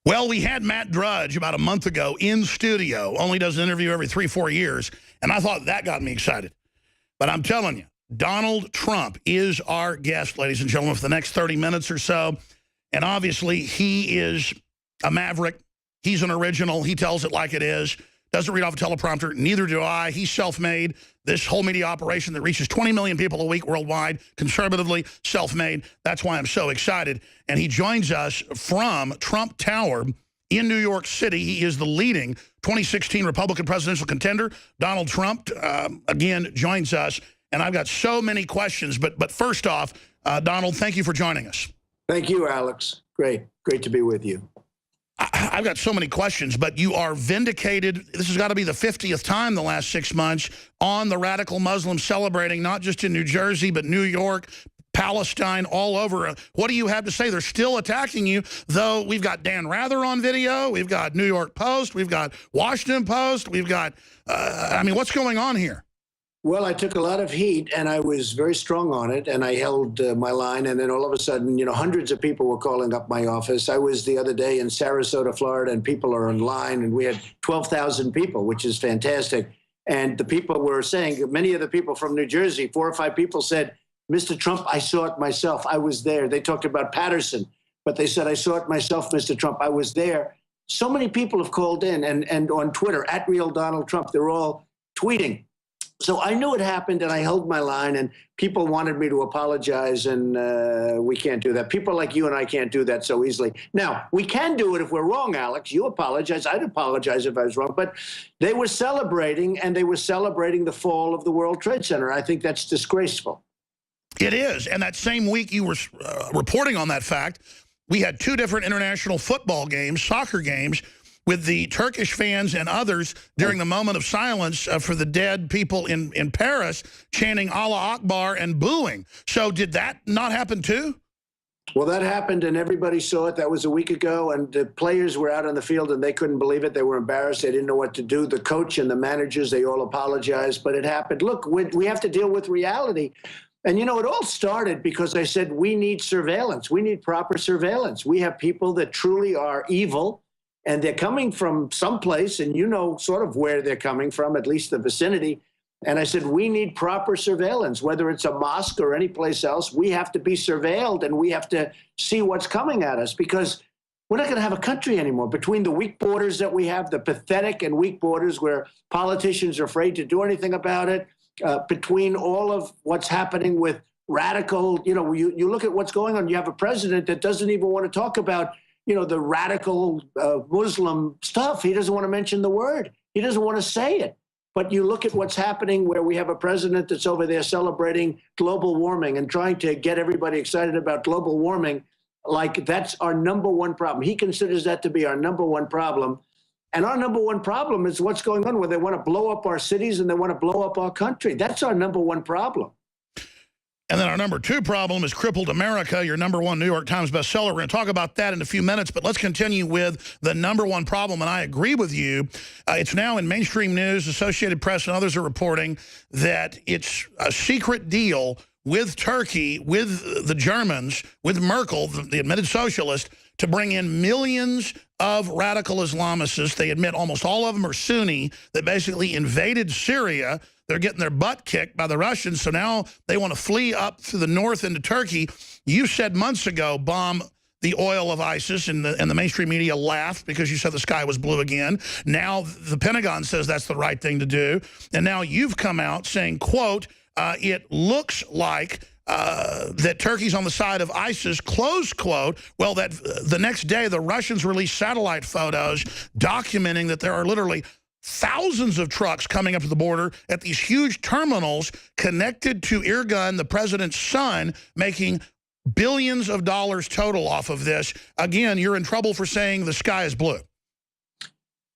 Well, we had Matt Drudge about a month ago in studio, only does an interview every 3-4 years, and I thought that got me excited. But I'm telling you, Donald Trump is our guest, ladies and gentlemen, for the next 30 minutes or so. And obviously, he is a maverick. He's an original. He tells it like it is. Doesn't read off a teleprompter. Neither do I. He's self-made. This whole media operation that reaches 20 million people a week worldwide, conservatively, self-made. That's why I'm so excited. And he joins us from Trump Tower in New York City. He is the leading 2016 Republican presidential contender. Donald Trump, again, joins us. And I've got so many questions. But first off, Donald, thank you for joining us. Thank you, Alex. Great to be with you. I've got so many questions, but you are vindicated. This has got to be the 50th time the last 6 months on the radical Muslims celebrating, not just in New Jersey, but New York, Palestine, all over. What do you have to say? They're still attacking you, though we've got Dan Rather on video. We've got New York Post. We've got Washington Post. We've got, I mean, what's going on here? Well, I took a lot of heat, and I was very strong on it, and I held my line, and then all of a sudden, you know, hundreds of people were calling up my office. I was the other day in Sarasota, Florida, and people are in line, and we had 12,000 people, which is fantastic. And the people were saying, many of the people from New Jersey, 4 or 5 people said, Mr. Trump, I saw it myself. I was there. They talked about Patterson, but they said, I saw it myself, Mr. Trump. I was there. So many people have called in, and on Twitter, @RealDonaldTrump, they're all tweeting. So I knew it happened, and I held my line, and people wanted me to apologize, and we can't do that. People like you and I can't do that so easily. Now, we can do it if we're wrong, Alex. You apologize. I'd apologize if I was wrong. But they were celebrating, and they were celebrating the fall of the World Trade Center. I think that's disgraceful. It is, and that same week you were reporting on that fact, we had 2 different international football games, soccer games, with the Turkish fans and others during the moment of silence for the dead people in Paris chanting Allah Akbar and booing. So did that not happen too? Well, that happened, and everybody saw it. That was a week ago, and the players were out on the field, and they couldn't believe it. They were embarrassed. They didn't know what to do. The coach and the managers, they all apologized, but it happened. Look, we have to deal with reality. And, you know, it all started because I said we need surveillance. We need proper surveillance. We have people that truly are evil, and they're coming from someplace, and you know sort of where they're coming from, at least the vicinity. And I said, we need proper surveillance, whether it's a mosque or any place else. We have to be surveilled, and we have to see what's coming at us, because we're not going to have a country anymore. Between the weak borders that we have, the pathetic and weak borders where politicians are afraid to do anything about it, between all of what's happening with radical, you know, you look at what's going on. You have a president that doesn't even want to talk about, you know, the radical Muslim stuff. He doesn't want to mention the word. He doesn't want to say it. But you look at what's happening where we have a president that's over there celebrating global warming and trying to get everybody excited about global warming, like that's our #1 problem. He considers that to be our #1 problem. And our #1 problem is what's going on, where they want to blow up our cities and they want to blow up our country. That's our #1 problem. And then our #2 problem is crippled America, your #1 New York Times bestseller. We're going to talk about that in a few minutes, but let's continue with the #1 problem. And I agree with you. It's now in mainstream news, Associated Press and others are reporting that it's a secret deal with Turkey, with the Germans, with Merkel, the admitted socialist, to bring in millions of radical Islamists. They admit almost all of them are Sunni, that basically invaded Syria. They're getting their butt kicked by the Russians, so now they want to flee up to the north into Turkey. You said months ago, bomb the oil of ISIS, and the mainstream media laughed because you said the sky was blue again. Now the Pentagon says that's the right thing to do. And now you've come out saying, quote, it looks like that Turkey's on the side of ISIS, close quote. Well, that the next day, the Russians released satellite photos documenting that there are literally thousands of trucks coming up to the border at these huge terminals connected to Erdogan, the president's son, making billions of dollars total off of this. Again, you're in trouble for saying the sky is blue.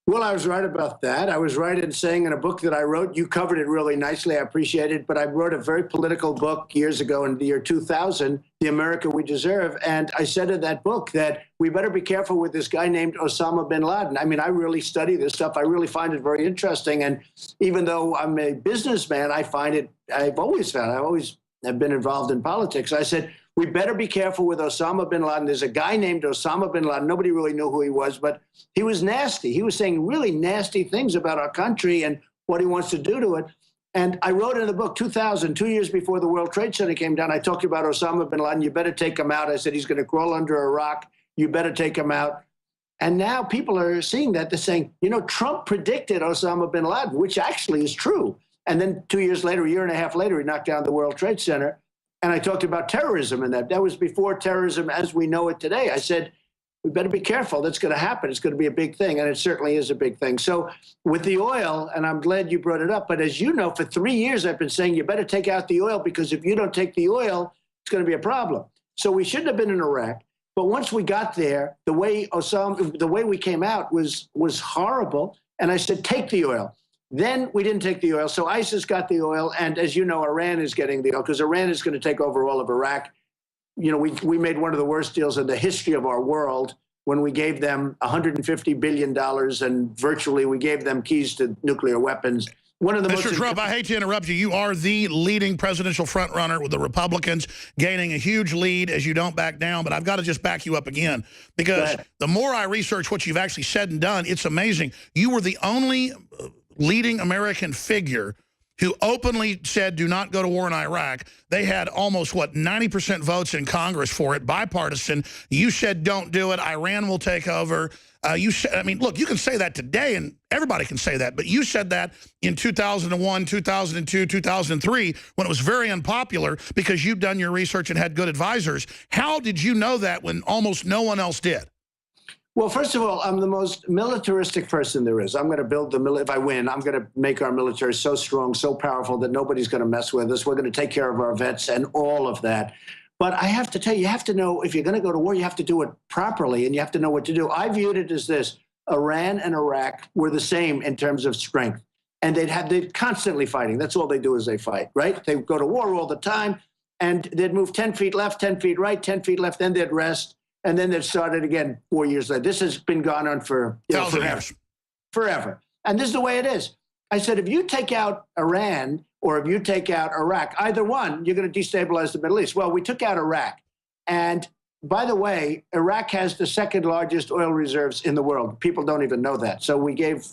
Well, I was right about that. I was right in saying in a book that I wrote, you covered it really nicely, I appreciate it, but I wrote a very political book years ago in the year 2000, The America We Deserve, and I said in that book that we better be careful with this guy named Osama bin Laden. I mean, I really study this stuff. I really find it very interesting, and even though I'm a businessman, I always have been involved in politics. I said, We better be careful with Osama bin Laden. There's a guy named Osama bin Laden. Nobody really knew who he was, but he was nasty. He was saying really nasty things about our country and what he wants to do to it. And I wrote in the book, 2000, 2 years before the World Trade Center came down, I talked about Osama bin Laden. You better take him out. I said, he's going to crawl under a rock. You better take him out. And now people are seeing that. They're saying, you know, Trump predicted Osama bin Laden, which actually is true. And then 2 years later, a year and a half later, he knocked down the World Trade Center. And I talked about terrorism in that. That was before terrorism as we know it today. I said, we better be careful. That's going to happen. It's going to be a big thing. And it certainly is a big thing. So with the oil, and I'm glad you brought it up, but as you know, for 3 years, I've been saying you better take out the oil, because if you don't take the oil, it's going to be a problem. So we shouldn't have been in Iraq. But once we got there, the way we came out was horrible. And I said, take the oil. Then we didn't take the oil. So ISIS got the oil. And as you know, Iran is getting the oil, because Iran is going to take over all of Iraq. You know, we made one of the worst deals in the history of our world when we gave them $150 billion and virtually we gave them keys to nuclear weapons. One of the Mr. Trump, I hate to interrupt you. You are the leading presidential frontrunner with the Republicans, gaining a huge lead as you don't back down. But I've got to just back you up again, because the more I research what you've actually said and done, it's amazing. You were the only leading American figure who openly said, do not go to war in Iraq. They had almost, 90% votes in Congress for it, bipartisan. You said, don't do it. Iran will take over. You said, I mean, look, you can say that today, and everybody can say that, but you said that in 2001, 2002, 2003, when it was very unpopular, because you've done your research and had good advisors. How did you know that when almost no one else did? Well, first of all, I'm the most militaristic person there is. I'm going to build if I win, I'm going to make our military so strong, so powerful that nobody's going to mess with us. We're going to take care of our vets and all of that. But I have to tell you, you have to know, if you're going to go to war, you have to do it properly, and you have to know what to do. I viewed it as this: Iran and Iraq were the same in terms of strength, and they're constantly fighting. That's all they do, is they fight, right? They go to war all the time, and they'd move 10 feet left, 10 feet right, 10 feet left, then they'd rest. And then they'd start it again 4 years later. This has been going on for forever. And this is the way it is. I said, if you take out Iran or if you take out Iraq, either one, you're going to destabilize the Middle East. Well, we took out Iraq. And by the way, Iraq has the second largest oil reserves in the world. People don't even know that. So we gave,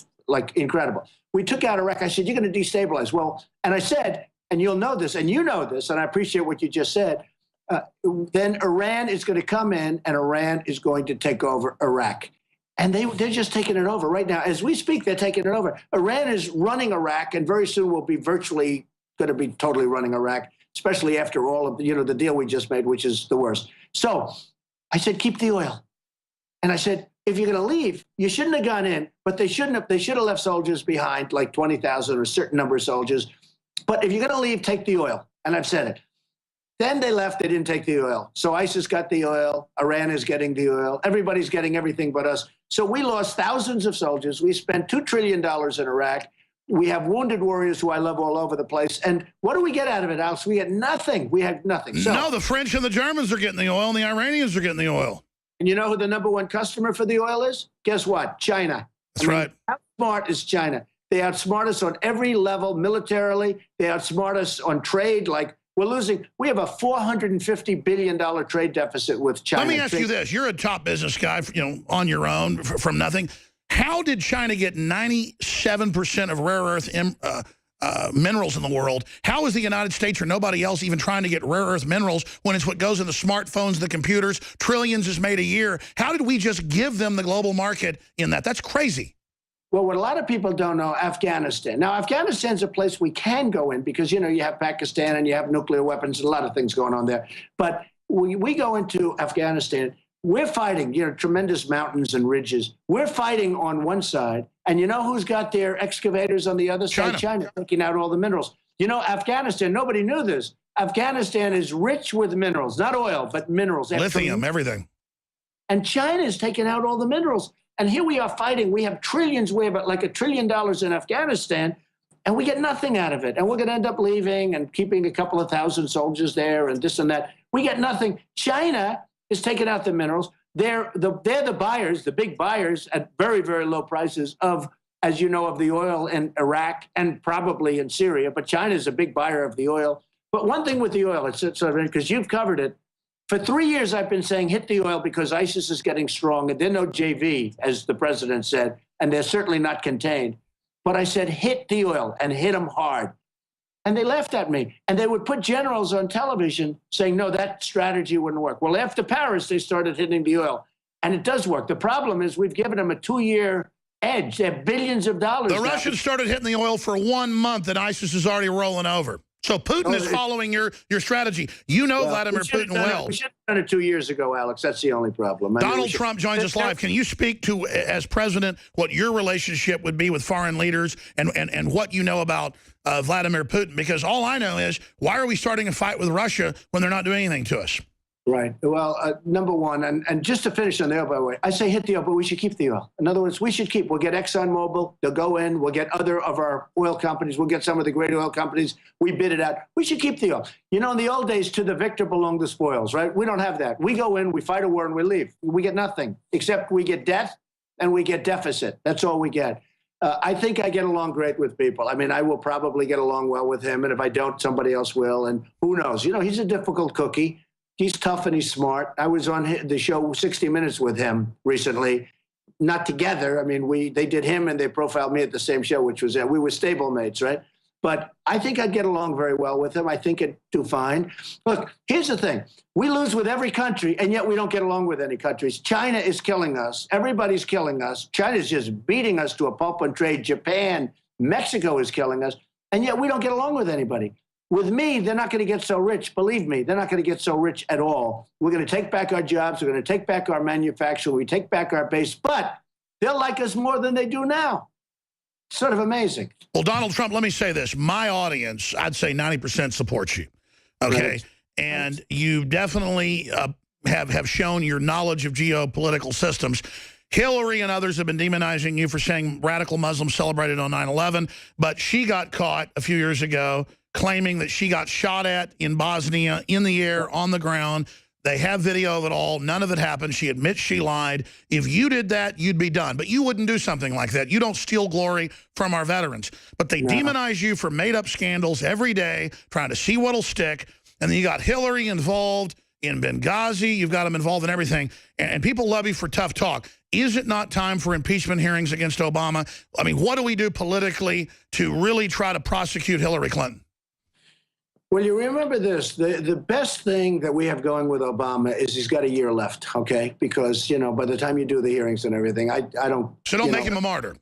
incredible. We took out Iraq. I said, you're going to destabilize. Well, and I said, and you'll know this, and you know this, and I appreciate what you just said, then Iran is going to come in and Iran is going to take over Iraq. And they're just taking it over right now. As we speak, they're taking it over. Iran is running Iraq, and very soon will be virtually going to be totally running Iraq, especially after all of the deal we just made, which is the worst. So I said, keep the oil. And I said, if you're going to leave, you shouldn't have gone in, but they should have left soldiers behind, like 20,000 or a certain number of soldiers. But if you're going to leave, take the oil. And I've said it. Then they left, they didn't take the oil. So ISIS got the oil, Iran is getting the oil, everybody's getting everything but us. So we lost thousands of soldiers. We spent $2 trillion in Iraq. We have wounded warriors who I love all over the place. And what do we get out of it, Alex? We get nothing. We had nothing. So, no, the French and the Germans are getting the oil, and the Iranians are getting the oil. And you know who the #1 customer for the oil is? Guess what? China. That's right. How smart is China? They outsmart us on every level militarily. They outsmart us on trade, we have a $450 billion trade deficit with China. Let me ask you this. You're a top business guy, on your own from nothing. How did China get 97% of rare earth minerals in the world? How is the United States or nobody else even trying to get rare earth minerals when it's what goes in the smartphones, the computers, trillions is made a year? How did we just give them the global market in that? That's crazy. Well, what a lot of people don't know, Afghanistan. Now, Afghanistan's a place we can go in because, you have Pakistan and you have nuclear weapons and a lot of things going on there. But we go into Afghanistan, we're fighting, tremendous mountains and ridges. We're fighting on one side. And you know who's got their excavators on the other side? China, taking out all the minerals. Afghanistan, nobody knew this. Afghanistan is rich with minerals, not oil, but minerals. Lithium, everything. And China is taking out all the minerals. And here we are fighting. We have trillions. We have like $1 trillion in Afghanistan, and we get nothing out of it. And we're going to end up leaving and keeping a couple of thousand soldiers there and this and that. We get nothing. China is taking out the minerals. They're the buyers, the big buyers at very, very low prices of, as you know, of the oil in Iraq and probably in Syria. But China is a big buyer of the oil. But one thing with the oil, it's because you've covered it, For 3 years, I've been saying hit the oil because ISIS is getting strong, and they're no JV, as the president said, and they're certainly not contained. But I said hit the oil and hit them hard. And they laughed at me. And they would put generals on television saying, no, that strategy wouldn't work. Well, after Paris, they started hitting the oil. And it does work. The problem is we've given them a 2-year edge. They have billions of dollars. The Russians started hitting the oil for 1 month, and ISIS is already rolling over. So Putin is following your strategy. You know Vladimir Putin well. We should have done it 2 years ago, Alex. That's the only problem. Donald Trump joins us live. Can you speak to, as president, what your relationship would be with foreign leaders and what you know about Vladimir Putin? Because all I know is, why are we starting a fight with Russia when they're not doing anything to us? Right. Well, number one, and just to finish on the oil, by the way, I say hit the oil, but we should keep the oil. In other words, we should keep. We'll get ExxonMobil. They'll go in. We'll get other of our oil companies. We'll get some of the great oil companies. We bid it out. We should keep the oil. You know, in the old days, to the victor belong the spoils, right? We don't have that. We go in, we fight a war, and we leave. We get nothing, except we get debt and we get deficit. That's all we get. I think I get along great with people. I mean, I will probably get along well with him, and if I don't, somebody else will, and who knows? You know, he's a difficult cookie. He's tough and he's smart. I was on the show 60 Minutes with him recently, not together. I mean, they did him and they profiled me at the same show, which was we were stablemates, right? But I think I'd get along very well with him. I think it'd do fine. Look, here's the thing. We lose with every country, and yet we don't get along with any countries. China is killing us. Everybody's killing us. China's just beating us to a pulp and trade. Japan, Mexico is killing us, and yet we don't get along with anybody. With me, they're not going to get so rich. Believe me, they're not going to get so rich at all. We're going to take back our jobs. We're going to take back our manufacturing. We take back our base, but they'll like us more than they do now. Sort of amazing. Well, Donald Trump, let me say this. My audience, I'd say 90% supports you, okay? Right. And you definitely have shown your knowledge of geopolitical systems. Hillary and others have been demonizing you for saying radical Muslims celebrated on 9/11, but she got caught a few years ago claiming that she got shot at in Bosnia, in the air, on the ground. They have video of it all. None of it happened. She admits she lied. If you did that, you'd be done. But you wouldn't do something like that. You don't steal glory from our veterans. But they demonize you for made-up scandals every day, trying to see what'll stick. And then you got Hillary involved in Benghazi. You've got them involved in everything. And people love you for tough talk. Is it not time for impeachment hearings against Obama? I mean, what do we do politically to really try to prosecute Hillary Clinton? Well, you remember this. The best thing that we have going with Obama is he's got a year left, okay? Because, you know, by the time you do the hearings and everything, I don't... So don't make him a martyr.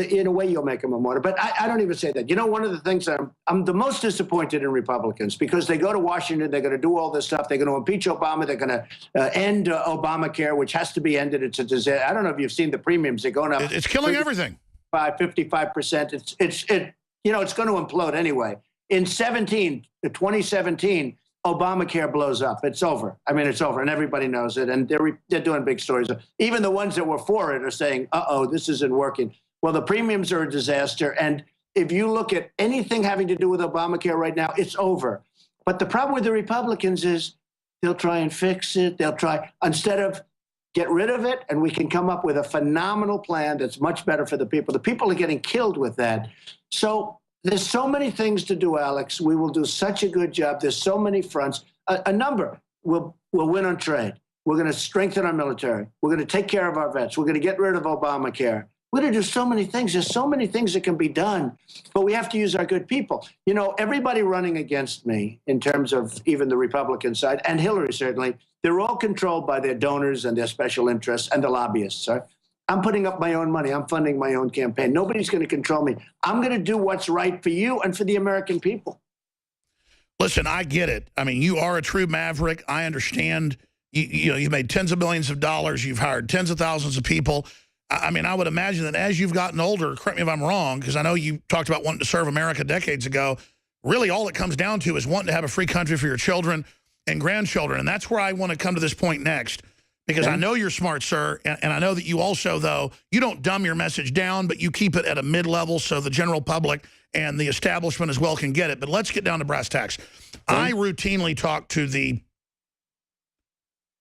In a way, you'll make him a martyr. But I don't even say that. You know, one of the things I'm the most disappointed in Republicans, because they go to Washington, they're going to do all this stuff. They're going to impeach Obama. They're going to end Obamacare, which has to be ended. It's a disaster. I don't know if you've seen the premiums. They're going up. It's killing everything. 55%. It's you know, it's going to implode anyway. In 2017, Obamacare blows up. It's over. I mean, it's over, and everybody knows it. And they're doing big stories. Even the ones that were for it are saying, "Uh-oh, this isn't working." Well, the premiums are a disaster. And if you look at anything having to do with Obamacare right now, it's over. But the problem with the Republicans is they'll try and fix it. They'll try, instead of get rid of it, and we can come up with a phenomenal plan that's much better for the people. The people are getting killed with that. So there's so many things to do, Alex. We will do such a good job. There's so many fronts. A number. We'll win on trade. We're going to strengthen our military. We're going to take care of our vets. We're going to get rid of Obamacare. We're going to do so many things. There's so many things that can be done, but we have to use our good people. You know, everybody running against me in terms of even the Republican side, and Hillary certainly, they're all controlled by their donors and their special interests and the lobbyists. Right? I'm putting up my own money. I'm funding my own campaign. Nobody's going to control me. I'm going to do what's right for you and for the American people. Listen, I get it. I mean, you are a true maverick. I understand. You know, you've made tens of millions of dollars. You've hired tens of thousands of people. I mean, I would imagine that as you've gotten older, correct me if I'm wrong, because I know you talked about wanting to serve America decades ago, really all it comes down to is wanting to have a free country for your children and grandchildren. And that's where I want to come to this point next, because I know you're smart, sir, and I know that you also, though, you don't dumb your message down, but you keep it at a mid-level so the general public and the establishment as well can get it. But let's get down to brass tacks. I routinely talk to the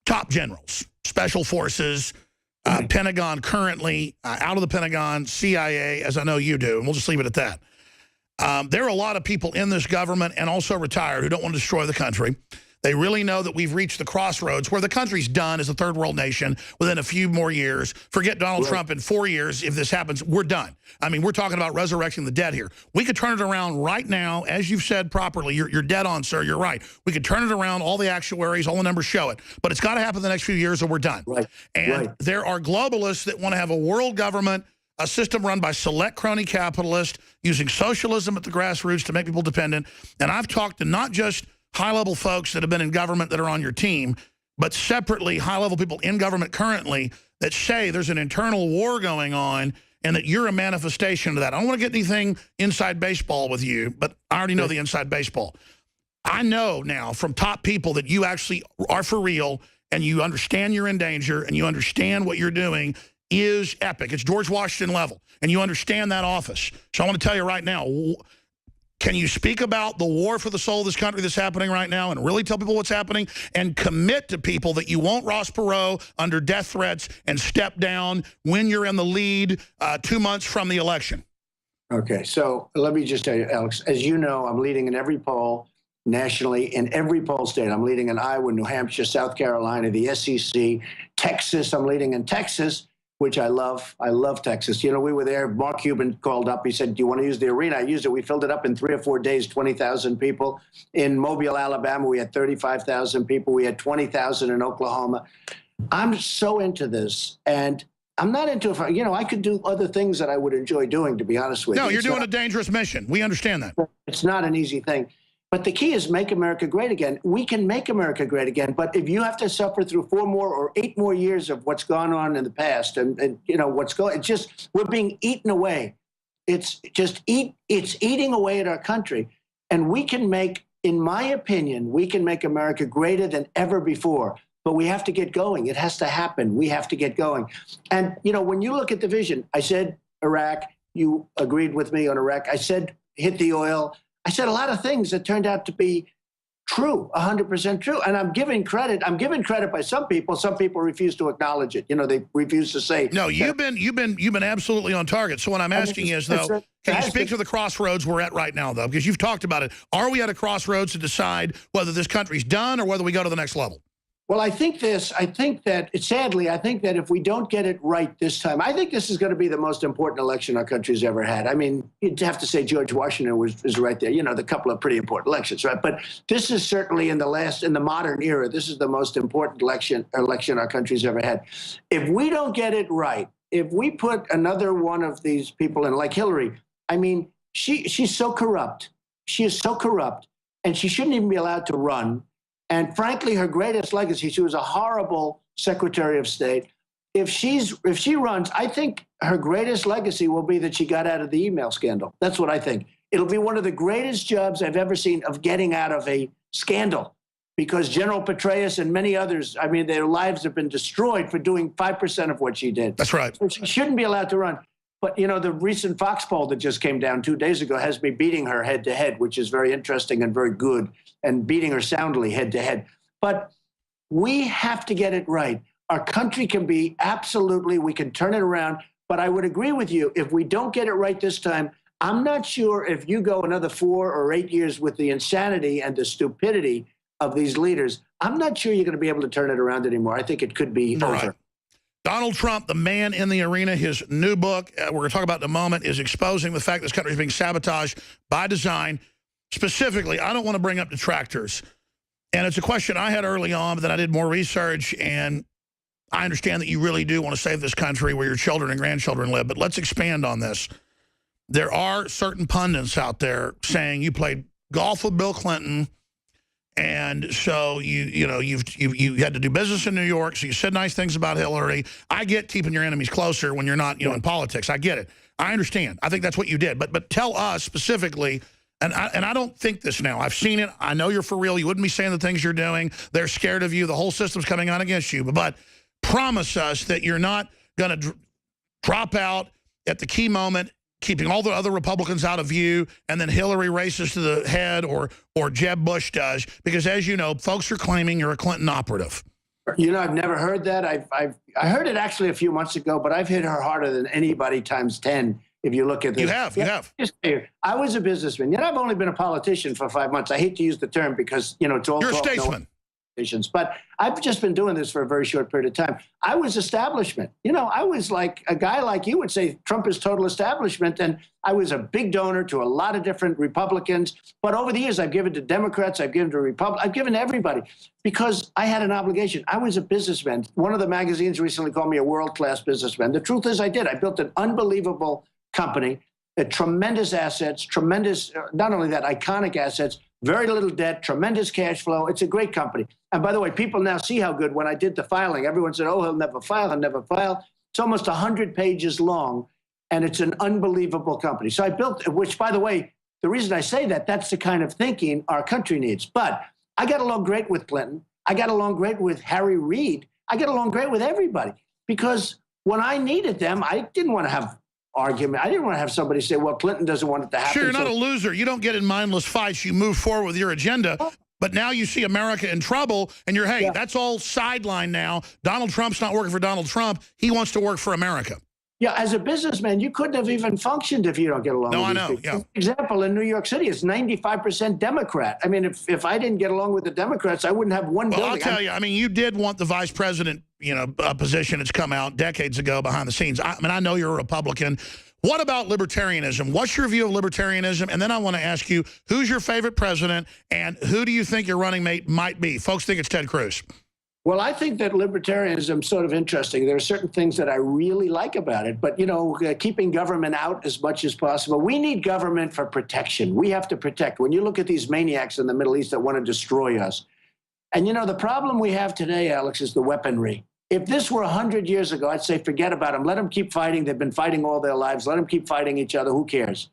top generals, special forces, Pentagon currently, out of the Pentagon, CIA, as I know you do, and we'll just leave it at that. There are a lot of people in this government and also retired who don't want to destroy the country. They really know that we've reached the crossroads where the country's done as a third world nation within a few more years. Forget Donald Trump in 4 years. If this happens, we're done. I mean, we're talking about resurrecting the dead here. We could turn it around right now, as you've said properly. You're dead on, sir. You're right. We could turn it around. All the actuaries, all the numbers show it. But it's got to happen in the next few years or we're done. And there are globalists that want to have a world government, a system run by select crony capitalists using socialism at the grassroots to make people dependent. And I've talked to not just high-level folks that have been in government that are on your team, but separately high-level people in government currently that say there's an internal war going on and that you're a manifestation of that. I don't want to get anything inside baseball with you, but I already know the inside baseball. I know now from top people that you actually are for real and you understand you're in danger and you understand what you're doing is epic. It's George Washington level, and you understand that office. So I want to tell you right now, can you speak about the war for the soul of this country that's happening right now and really tell people what's happening and commit to people that you won't Ross Perot under death threats and step down when you're in the lead 2 months from the election? Okay, so let me just tell you, Alex, as you know, I'm leading in every poll nationally, in every poll state. I'm leading in Iowa, New Hampshire, South Carolina, the SEC, Texas. I'm leading in Texas, which I love. I love Texas. You know, we were there. Mark Cuban called up. He said, do you want to use the arena? I used it. We filled it up in 3 or 4 days, 20,000 people. In Mobile, Alabama, we had 35,000 people. We had 20,000 in Oklahoma. I'm so into this. And I'm not into it. You know, I could do other things that I would enjoy doing, to be honest with you. No, you're doing a dangerous mission. We understand that. It's not an easy thing. But the key is make America great again. We can make America great again, but if you have to suffer through 4 more or 8 more years of what's gone on in the past and you know, it's just, we're being eaten away. It's eating away at our country. And we can make, in my opinion, we can make America greater than ever before, but we have to get going. It has to happen. We have to get going. And, you know, when you look at the vision, I said Iraq, you agreed with me on Iraq. I said hit the oil. I said a lot of things that turned out to be true, 100% true. And I'm giving credit. I'm given credit by some people. Some people refuse to acknowledge it. You know, they refuse to say. No, you've been absolutely on target. So what I'm asking is, though, can you speak to the crossroads we're at right now, though? Because you've talked about it. Are we at a crossroads to decide whether this country's done or whether we go to the next level? Well, I think that if we don't get it right this time, I think this is going to be the most important election our country's ever had. I mean, you'd have to say George Washington is right there. You know, the couple of pretty important elections, right? But this is certainly in the modern era, this is the most important election our country's ever had. If we don't get it right, if we put another one of these people in, like Hillary, I mean, she's so corrupt. She is so corrupt, and she shouldn't even be allowed to run. And frankly, her greatest legacy, she was a horrible Secretary of State. If she runs, I think her greatest legacy will be that she got out of the email scandal. That's what I think. It'll be one of the greatest jobs I've ever seen of getting out of a scandal, because General Petraeus and many others, I mean, their lives have been destroyed for doing 5% of what she did. That's right. So she shouldn't be allowed to run. But, you know, the recent Fox poll that just came down 2 days ago has me beating her head to head, which is very interesting and very good, and beating her soundly head to head. But we have to get it right. Our country can be absolutely, we can turn it around. But I would agree with you, if we don't get it right this time, I'm not sure if you go another 4 or 8 years with the insanity and the stupidity of these leaders, I'm not sure you're going to be able to turn it around anymore. I think it could be over. Right. Donald Trump, the man in the arena, his new book, we're going to talk about in a moment, is exposing the fact this country is being sabotaged by design. Specifically, I don't want to bring up detractors. And it's a question I had early on, but then I did more research, and I understand that you really do want to save this country where your children and grandchildren live. But let's expand on this. There are certain pundits out there saying you played golf with Bill Clinton, and so you had to do business in New York, so you said nice things about Hillary. I get keeping your enemies closer when you're not, in politics. I get it. I understand. I think that's what you did. But tell us specifically, and I don't think this now. I've seen it. I know you're for real. You wouldn't be saying the things you're doing. They're scared of you. The whole system's coming on against you. But promise us that you're not going to drop out at the key moment, keeping all the other Republicans out of view, and then Hillary races to the head or Jeb Bush does. Because as you know, folks are claiming you're a Clinton operative. You know, I've never heard that. I heard it actually a few months ago, but I've hit her harder than anybody times 10. If you look at this. You have. I was a businessman. You know, I've only been a politician for 5 months. I hate to use the term because, it's all You're a talk. statesman. But I've just been doing this for a very short period of time. I was establishment. You know, I was like a guy like you would say Trump is total establishment. And I was a big donor to a lot of different Republicans. But over the years, I've given to Democrats, I've given to Republicans, I've given to everybody because I had an obligation. I was a businessman. One of the magazines recently called me a world-class businessman. The truth is I did. I built an unbelievable company, tremendous assets, tremendous, not only that, iconic assets, very little debt, tremendous cash flow. It's a great company. And by the way, people now see how good when I did the filing. Everyone said, oh, he'll never file, he'll never file. It's almost 100 pages long, and it's an unbelievable company. So I built, which, by the way, the reason I say that, that's the kind of thinking our country needs. But I got along great with Clinton. I got along great with Harry Reid. I got along great with everybody because when I needed them, I didn't want to have argument. I didn't want to have somebody say, well, Clinton doesn't want it to happen. Sure, you're not a loser. You don't get in mindless fights. You move forward with your agenda. But now you see America in trouble, and you're, hey, that's all sidelined now. Donald Trump's not working for Donald Trump. He wants to work for America. Yeah, as a businessman, you couldn't have even functioned if you don't get along with I know, people. yeah. For example, in New York City, it's 95% Democrat. I mean, if I didn't get along with the Democrats, I wouldn't have one building. I'll tell you, I mean, you did want the vice president, position. It's come out decades ago behind the scenes. I mean, I know you're a Republican. What about libertarianism? What's your view of libertarianism? And then I want to ask you, who's your favorite president, and who do you think your running mate might be? Folks think it's Ted Cruz. Well, I think that libertarianism is sort of interesting. There are certain things that I really like about it, but, keeping government out as much as possible. We need government for protection. We have to protect. When you look at these maniacs in the Middle East that want to destroy us, and, the problem we have today, Alex, is the weaponry. If this were 100 years ago, I'd say forget about them. Let them keep fighting. They've been fighting all their lives. Let them keep fighting each other. Who cares?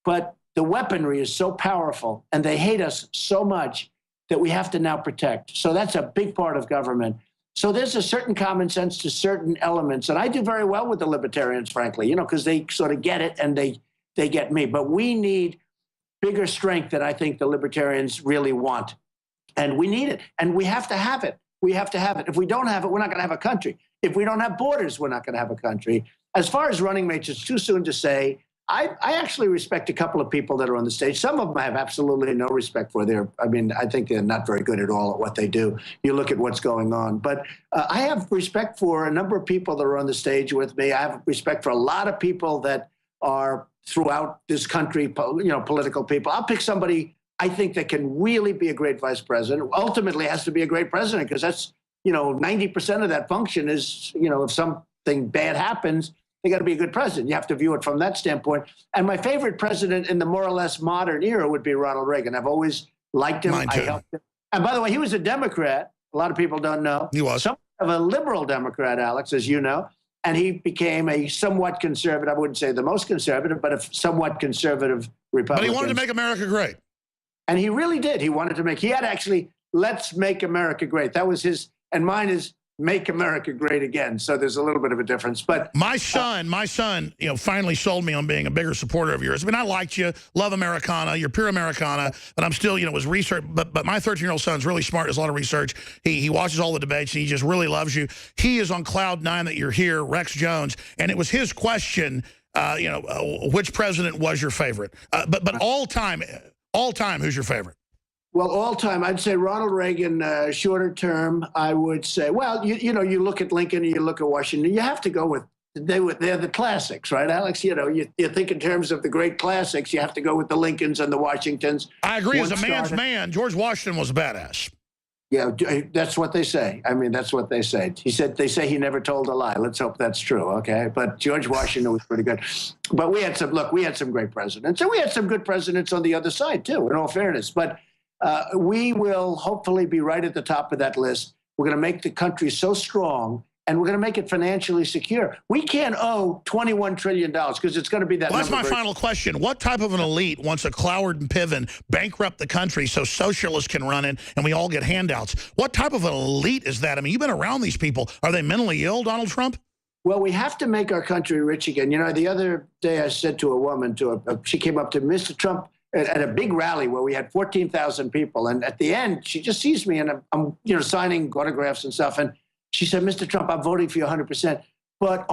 But the weaponry is so powerful, and they hate us so much that we have to now protect. So that's a big part of government. So there's a certain common sense to certain elements. And I do very well with the libertarians, frankly, because they sort of get it and they get me. But we need bigger strength than I think the libertarians really want. And we need it. And we have to have it. We have to have it. If we don't have it, we're not going to have a country. If we don't have borders, we're not going to have a country. As far as running mates, it's too soon to say. I actually respect a couple of people that are on the stage. Some of them I have absolutely no respect for. I think they're not very good at all at what they do. You look at what's going on. But I have respect for a number of people that are on the stage with me. I have respect for a lot of people that are throughout this country, political people. I'll pick somebody I think that can really be a great vice president. Ultimately has to be a great president because that's, 90% of that function is, if something bad happens, they got to be a good president. You have to view it from that standpoint. And my favorite president in the more or less modern era would be Ronald Reagan. I've always liked him. Mine too. I helped him. And by the way, he was a Democrat. A lot of people don't know. He was. Somewhat of a liberal Democrat, Alex, as you know. And he became a somewhat conservative, I wouldn't say the most conservative, but a somewhat conservative Republican. But he wanted to make America great. And he really did. He had actually, let's make America great. That was his, and mine is, make America great again. So there's a little bit of a difference. But my son, finally sold me on being a bigger supporter of yours. I mean, I liked you, love Americana, you're pure Americana, but I'm still, was research. But my 13-year-old son's really smart, does a lot of research. He watches all the debates, and he just really loves you. He is on cloud nine that you're here, Rex Jones, and it was his question, which president was your favorite? But all time, who's your favorite? Well, all time, I'd say Ronald Reagan. Shorter term, I would say, well, you look at Lincoln, you look at Washington. You have to go with they're the classics, right, Alex? You think in terms of the great classics, you have to go with the Lincolns and the Washingtons. I agree. As a man's man, George Washington was a badass. Yeah, that's what they say. I mean, that's what they say. They say he never told a lie. Let's hope that's true, okay? But George Washington was pretty good. But we had some great presidents. And we had some good presidents on the other side, too, in all fairness. But we will hopefully be right at the top of that list. We're going to make the country so strong, and we're going to make it financially secure. We can't owe $21 trillion because it's going to be that. Well, that's my final question. What type of an elite wants a Cloward and Piven bankrupt the country so socialists can run it and we all get handouts? What type of an elite is that? I mean, you've been around these people. Are they mentally ill, Donald Trump? Well, we have to make our country rich again. The other day I said to a woman, she came up to Mr. Trump, at a big rally where we had 14,000 people. And at the end, she just sees me and I'm signing autographs and stuff. And she said, Mr. Trump, I'm voting for you 100%. But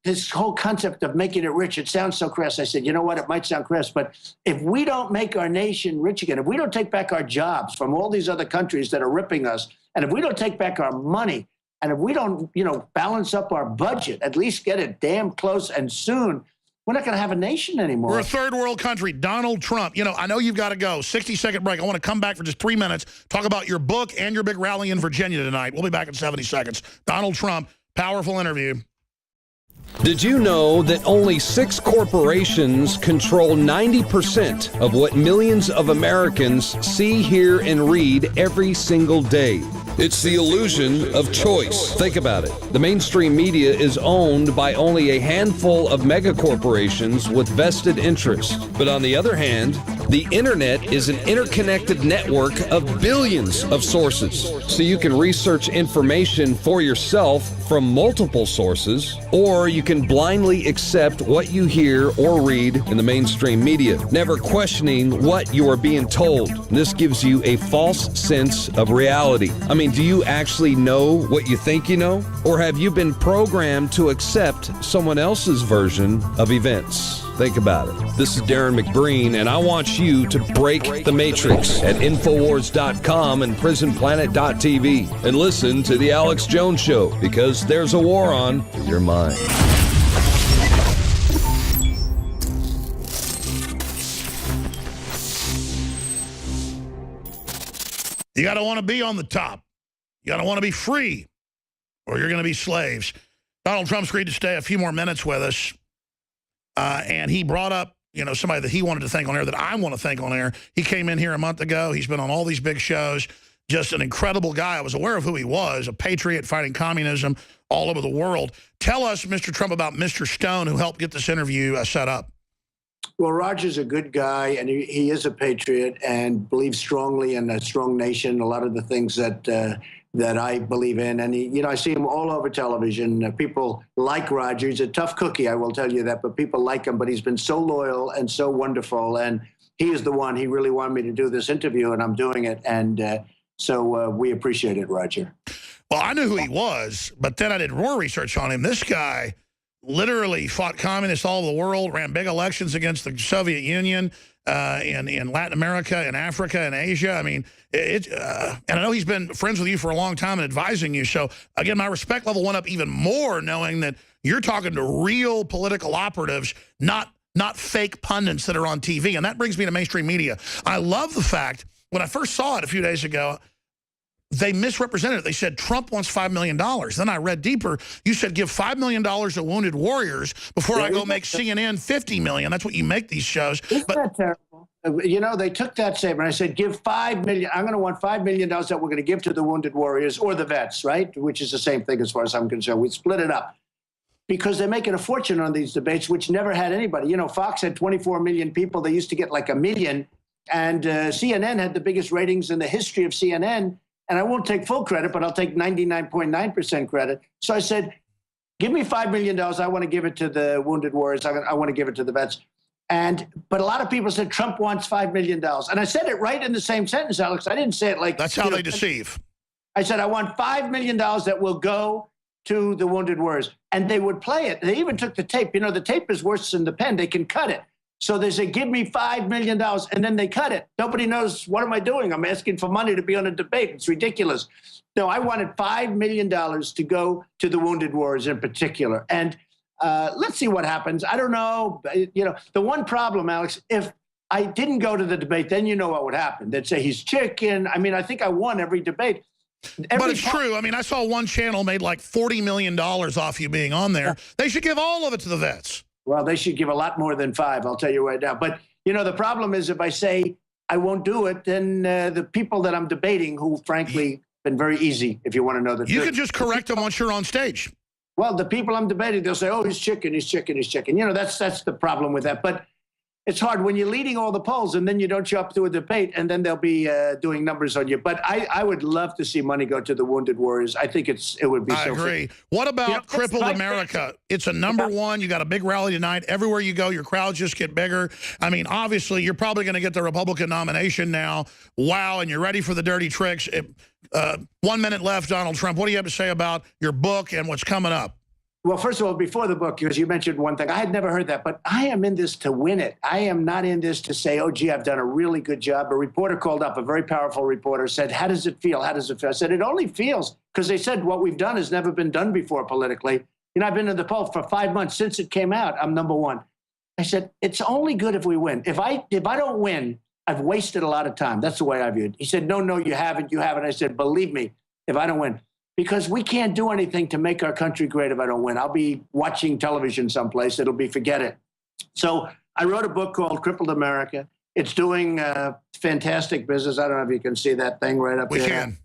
this whole concept of making it rich, it sounds so crass. I said, you know what, it might sound crass, but if we don't make our nation rich again, if we don't take back our jobs from all these other countries that are ripping us, and if we don't take back our money, and if we don't, balance up our budget, at least get it damn close and soon, we're not going to have a nation anymore. We're a third world country. Donald Trump, I know you've got to go. 60-second break. I want to come back for just 3 minutes, talk about your book and your big rally in Virginia tonight. We'll be back in 70 seconds. Donald Trump, powerful interview. Did you know that only 6 corporations control 90% of what millions of Americans see, hear, and read every single day? It's the illusion of choice. Think about it. The mainstream media is owned by only a handful of megacorporations with vested interests. But on the other hand, the internet is an interconnected network of billions of sources. So you can research information for yourself from multiple sources, or you can blindly accept what you hear or read in the mainstream media, never questioning what you are being told. This gives you a false sense of reality. I mean, do you actually know what you think you know? Or have you been programmed to accept someone else's version of events? Think about it. This is Darren McBreen, and I want you to break the matrix at Infowars.com and PrisonPlanet.tv and listen to The Alex Jones Show, because there's a war on your mind. You got to want to be on the top. You got to want to be free, or you're going to be slaves. Donald Trump's agreed to stay a few more minutes with us, and he brought up, somebody that he wanted to thank on air that I want to thank on air. He came in here a month ago. He's been on all these big shows. Just an incredible guy. I was aware of who he was, a patriot fighting communism all over the world. Tell us, Mr. Trump, about Mr. Stone, who helped get this interview set up. Well, Roger's a good guy, and he is a patriot and believes strongly in a strong nation, a lot of the things that I believe in. And, I see him all over television. People like Roger. He's a tough cookie, I will tell you that, but people like him. But he's been so loyal and so wonderful. And he is the one. He really wanted me to do this interview, and I'm doing it. And so we appreciate it, Roger. Well, I knew who he was, but then I did more research on him. This guy literally fought communists all over the world, ran big elections against the Soviet Union in Latin America and Africa and Asia. I mean, and I know he's been friends with you for a long time and advising you. So, again, my respect level went up even more knowing that you're talking to real political operatives, not fake pundits that are on TV. And that brings me to mainstream media. I love the fact, when I first saw it a few days ago, they misrepresented it. They said Trump wants $5 million. Then I read deeper. You said give $5 million to Wounded Warriors before I go make CNN $50 million. That's what you make these shows. Isn't that terrible? They took that statement. I said, give $5 million. I'm going to want $5 million that we're going to give to the Wounded Warriors or the vets, right? Which is the same thing as far as I'm concerned. We split it up because they're making a fortune on these debates, which never had anybody. Fox had 24 million people. They used to get like 1 million. And CNN had the biggest ratings in the history of CNN. And I won't take full credit, but I'll take 99.9% credit. So I said, give me $5 million. I want to give it to the Wounded Warriors. I want to give it to the vets. But a lot of people said Trump wants $5 million. And I said it right in the same sentence, Alex. I didn't say it like... That's how they deceive. I said, I want $5 million that will go to the Wounded Warriors. And they would play it. They even took the tape. The tape is worse than the pen. They can cut it. So they say, give me $5 million, and then they cut it. Nobody knows, what am I doing? I'm asking for money to be on a debate. It's ridiculous. No, I wanted $5 million to go to the Wounded Warriors in particular. And let's see what happens. I don't know. The one problem, Alex, if I didn't go to the debate, then you know what would happen. They'd say he's chicken. I mean, I think I won every debate. But it's true. I mean, I saw one channel made like $40 million off you being on there. They should give all of it to the vets. Well, they should give a lot more than 5, I'll tell you right now. But, the problem is if I say I won't do it, then the people that I'm debating, who frankly been very easy, if you want to know the truth. You can just correct them once you're on stage. Well, the people I'm debating, they'll say, oh, he's chicken, he's chicken, he's chicken. That's the problem with that. But it's hard when you're leading all the polls and then you don't show up to a debate and then they'll be doing numbers on you. But I would love to see money go to the Wounded Warriors. I think it would be so. I agree. What about Crippled America? It's a #1. You got a big rally tonight. Everywhere you go, your crowds just get bigger. I mean, obviously, you're probably going to get the Republican nomination now. Wow, and you're ready for the dirty tricks. 1 minute left, Donald Trump. What do you have to say about your book and what's coming up? Well, first of all, before the book, because you mentioned one thing, I had never heard that, but I am in this to win it. I am not in this to say, oh, gee, I've done a really good job. A reporter called up, a very powerful reporter, said, how does it feel? How does it feel? I said, it only feels, because they said what we've done has never been done before politically. You know, I've been in the poll for 5 months. Since it came out, I'm #1. I said, it's only good if we win. If I don't win, I've wasted a lot of time. That's the way I viewed it. He said, no, you haven't. I said, believe me, if I don't win. Because we can't do anything to make our country great if I don't win. I'll be watching television someplace. It'll be forget it. So I wrote a book called Crippled America. It's doing fantastic business. I don't know if you can see that thing right up there. We can.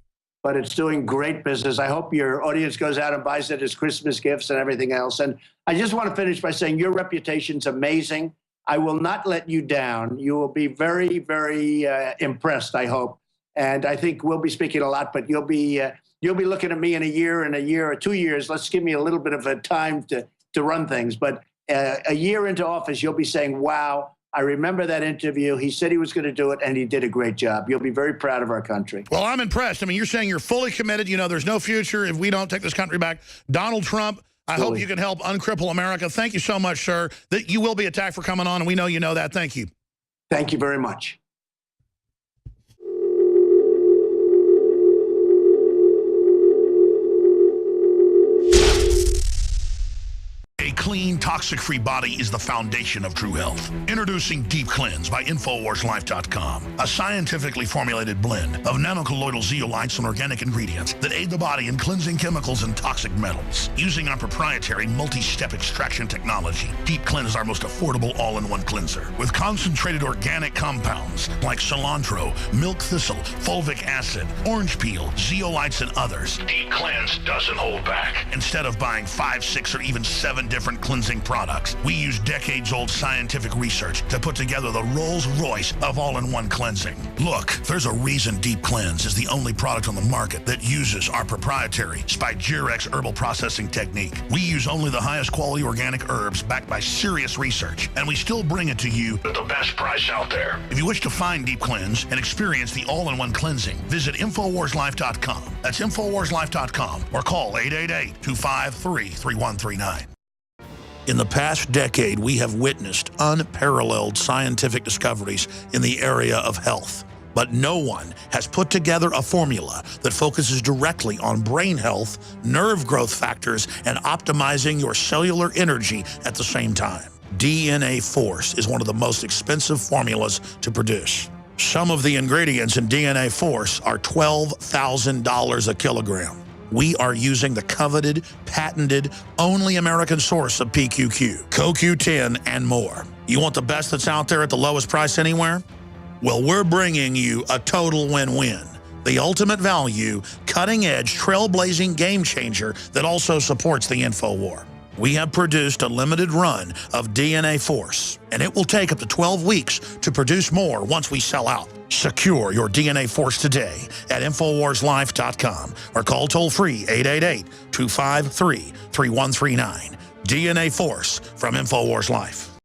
But it's doing great business. I hope your audience goes out and buys it as Christmas gifts and everything else. And I just want to finish by saying your reputation's amazing. I will not let you down. You will be very, very impressed, I hope. And I think we'll be speaking a lot, but you'll be looking at me in a year or 2 years. Let's give me a little bit of a time to run things. But a year into office, you'll be saying, wow, I remember that interview. He said he was going to do it, and he did a great job. You'll be very proud of our country. Well, I'm impressed. I mean, you're saying you're fully committed. You know, there's no future if we don't take this country back. Donald Trump, I hope you can help uncripple America. Thank you so much, sir. That you will be attacked for coming on, and we know you know that. Thank you. Thank you very much. A clean, toxic-free body is the foundation of true health. Introducing Deep Cleanse by InfoWarsLife.com, a scientifically formulated blend of nanocolloidal zeolites and organic ingredients that aid the body in cleansing chemicals and toxic metals. Using our proprietary multi-step extraction technology, Deep Cleanse is our most affordable all-in-one cleanser. With concentrated organic compounds like cilantro, milk thistle, fulvic acid, orange peel, zeolites, and others, Deep Cleanse doesn't hold back. Instead of buying 5, 6, or even 7 different cleansing products, we use decades-old scientific research to put together the Rolls-Royce of all-in-one cleansing. Look, there's a reason Deep Cleanse is the only product on the market that uses our proprietary Spigyrex herbal processing technique. We use only the highest quality organic herbs backed by serious research, and we still bring it to you at the best price out there. If you wish to find Deep Cleanse and experience the all-in-one cleansing, visit InfoWarsLife.com. That's InfoWarsLife.com, or call 888-253-3139. In the past decade, we have witnessed unparalleled scientific discoveries in the area of health. But no one has put together a formula that focuses directly on brain health, nerve growth factors, and optimizing your cellular energy at the same time. DNA Force is one of the most expensive formulas to produce. Some of the ingredients in DNA Force are $12,000 a kilogram. We are using the coveted, patented, only American source of PQQ, CoQ10, and more. You want the best that's out there at the lowest price anywhere? Well, we're bringing you a total win-win. The ultimate value, cutting-edge, trailblazing game changer that also supports the InfoWar. We have produced a limited run of DNA Force, and it will take up to 12 weeks to produce more once we sell out. Secure your DNA Force today at InfoWarsLife.com or call toll-free 888-253-3139. DNA Force from InfoWars Life.